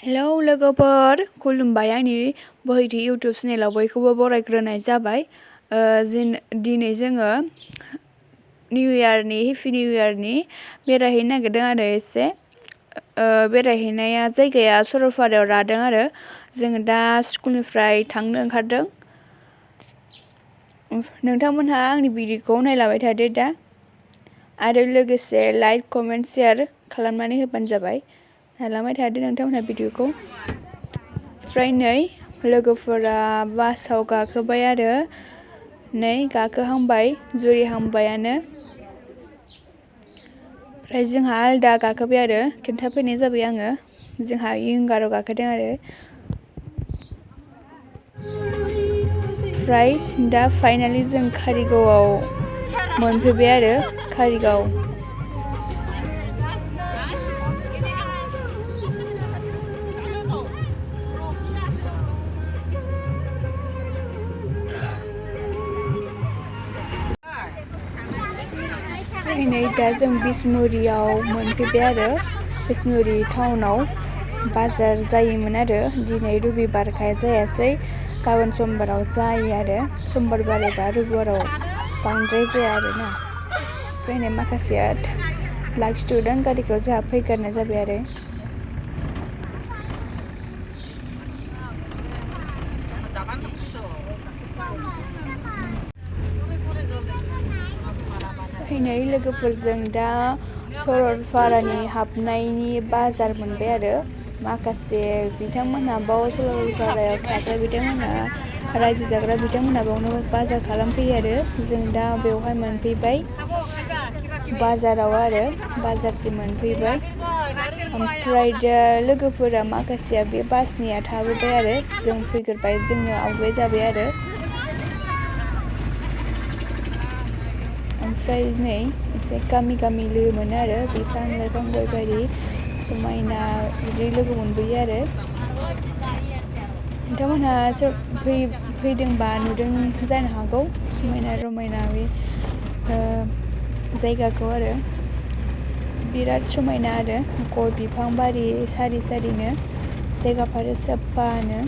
Hello लोगोफोर खुलुमबाय आंनि बोहैथि इउटुब चेनेलाव बयखौबो बरायग्रोनाय जाबाय। दिनै जोङो हेपि निउ इयारनि बेरायहैनो नागिरदों आरो एसे बेरायहैनाया जायगाया सरलपारायाव लादों आरो जोङो दा स्कुलनिफ्राय थांनो ओंखारदों। नोंथांमोनहा आंनि भिडिअखौ नायलांबाय थादो दा आरो लोगोसे लाइक कमेन्ट शेयार खालामनानै होबानो जाबाय। नायलांबाय थादो नोंथांमोनहा भिडिअखौ। ओमफ्राय नै लोगोफोरा बासाव गाखोबाय आरो नै गाखोहांबाय जुरिहांबायानो। ओमफ्राय जोंहा आलदा गाखोबाय आरो खिन्थाफैनाय जाबाय आङो। जोंहा विंगाराव गाखोदों आरो। ओमफ्राय दा फाइनालि जों कारिगावआव मोनफैबाय आरो कारिगाव। नै दा जों बिसमुरियाव मोनफैबाय आरो बिसमुरि टाउनाव बाजार जायोमोन आरो दिनै रबिबारखाय जायासै, गाबोन समबाराव जायो आरो समबार बारायबा रबिबाराव बांद्राय जाया आरोना। ओमफ्राय नै माखासेया लाखिथ'दों गारिखौ, जोंहा फैगारनाय जाबाय आरो। फैनाय लोगोफोरजों दा सरलपारानि हाबनायनि बाजार मोनबाय आरो माखासे बिथांमोनहा बाव सरलपारायाव थाग्रा बिथांमोनहा रायजो जाग्रा बिथांमोनहा बावनो बाजार खालामफैयो आरो जों दा बेवहाय मोनफैबाय बाजाराव आरो बाजारसिम मोनफैबाय। ओमफ्राय दा लोगोफोरा माखासेया बे बासनिया थाबोबाय आरो जों फैग्रोबाय, जोंनो आवगाय जाबाय आरो। ओमफ्राय नै एसे गामि लोगो मोनो आरो बिफां लाइफां गय बारि समायना बिदि लोगो मोनबोयो आरो। नोंथांमोनहा फैदोंबा नुदों जानो हागौ समायना रमायना बे जायगाखौ आरो बिराद समायना आरो गय बिफां बारि सारि सारिनो जायगाफोरा साफानो।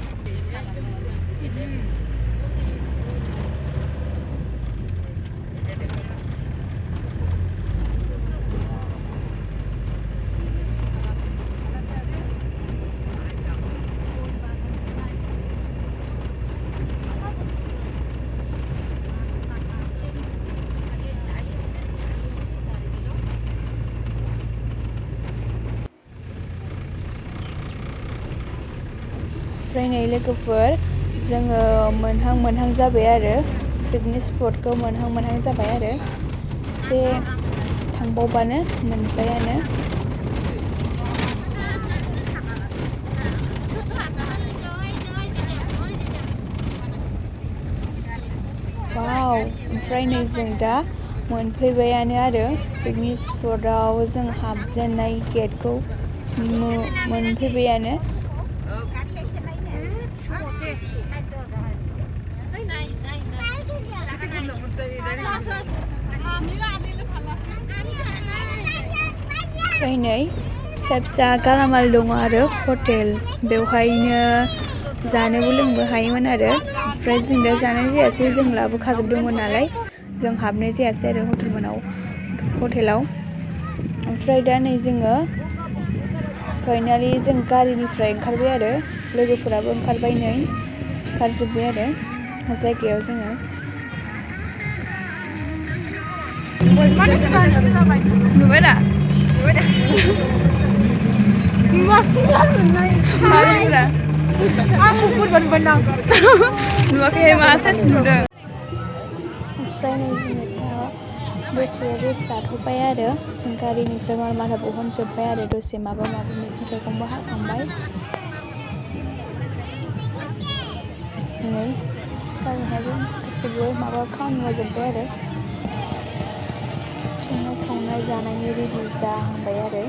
ओमफ्राय नै लोगोफोर जोङो मोनहां जाबाय आरो पिकनिक स्पटखौ मोनहां जाबाय आरो एसे थांबावबानो मोनबायानो। वाव! ओमफ्राय नै जों दा मोनफैबायानो आरो पिकनिक स्पटआव जों हाबजेननाय गेटखौ मोनफैबायानो। ओमफ्राय नै फिसा गालामाल दङ आरो हटेल, बेवहायनो जानोबो लोंनोबो हायोमोन आरो। ओमफ्राय जों दा जानाय जायासै, जों लाबोखाजोबदोंमोन नालाय जों हाबनाय जायासै आरो हटेलाव। ओमफ्राय दा नै जोङो फाइनालि जों गारिनिफ्राय ओंखारबाय आरो लोगोफोराबो ओंखारबाय, नै ओंखारजोब्बाय आरो जायगायाव जोङो। नुबाय दा? नुवाखै मा साइस नुदों। ओमफ्राय नै जोङो दा दसे रेस्ट लाथ'बाय आरो गारिनिफ्राय माल माथा बहनजोब्बाय आरो दसे माबा माबि मैगं थाइगंबो हाखांबाय। नै सारमोनहाबो गासिबो माबा खामानि मावजोब्बाय आरो संनाय खावनाय जानायनि रेडि जाहांबाय आरो।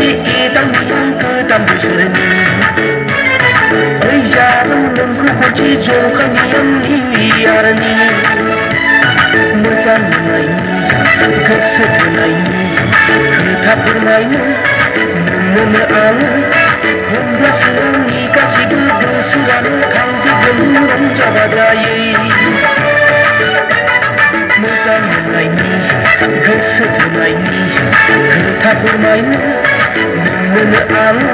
गोदान बोसोरनि ओइ जादों नोंखौ खनसे जंखायनायनि यारनि मोजां मोननायनि गोसो थोनायनि खोथा फोरमायनो नोंनो आङो होनब्लासो आंनि गासैबो गोसोआनो थांजोबगोन रंजा बाजायै मोजां मोननायनि गोसो थोनायनि खोथा फोरमायनो नोंनो आङो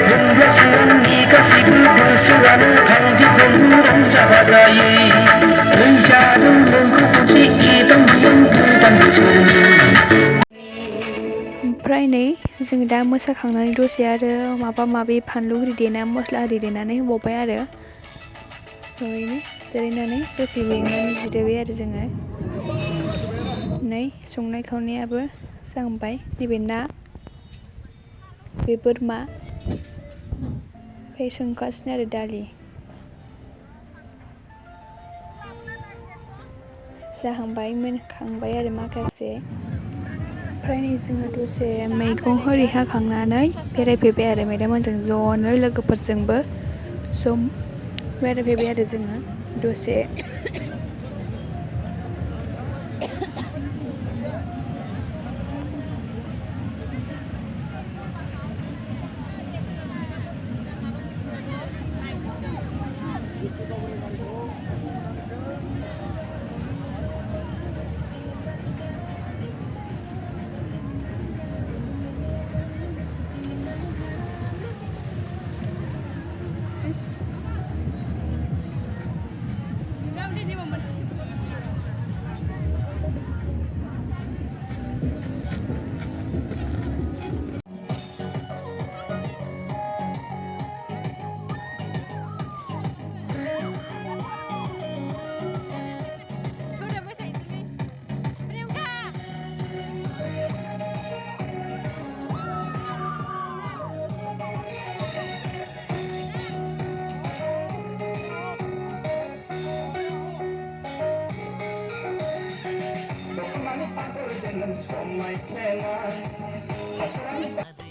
होनब्लासो आंनि गासैबो गोसोआनो थांजोबगोन रंजा बाजायै ओइ जादों नोंखौ खनसे एदावनायाव गोदान बोसोरनि ओमफ्राय नै जों दा मोसाखांनानै दसे आरो माबा माबि फानलु आरि देना मस्ला आरि देनानै होबावबाय आरो जयैनो जिरायनानै दसे मेंनानै जिरायबाय आरो जोङो नै संनाय खावनायाबो जाहांबाय नैबे ना बे बोरमा ओमफ्राय संगासिनो आरो दालि जाहांबाय मोनखांबाय आरो माखासे ओमफ्राय नै जोङो दसे मैगं आरि हाखांनानै बेरायफैबाय आरो मेदाममोनजों ज'नो लोगोफोरजोंबो सम बेरायफैबाय आरो जोङो दसे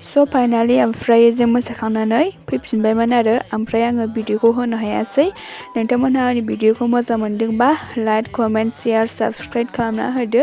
स' फाइनालि ओमफ्राय जों मोसाखांनानै फैफिनबायमोन आरो ओमफ्राय आङो भिडिअखौ होनो हायासै नोंथांमोनहा आंनि भिडिअखौ मोजां मोनदोंबा लाइक कमेन्ट शेयार साबस्क्राइब खालामना होदो